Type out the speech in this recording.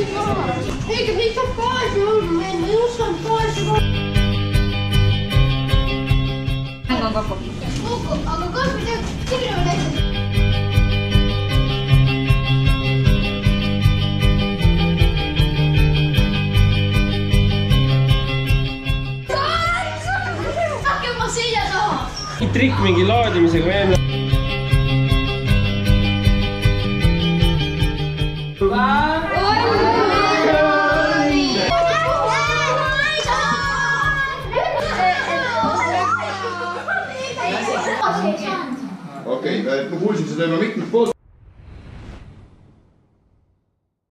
Ik heb niet zo'n paardje, hoor. Mijn heel zo'n paardje. Aga kas me teeme näiteks? Hakka ma selja taha! Trikk mingi laadimisega veel. Okei, ma kuulsin seda juba mitmelt poolt.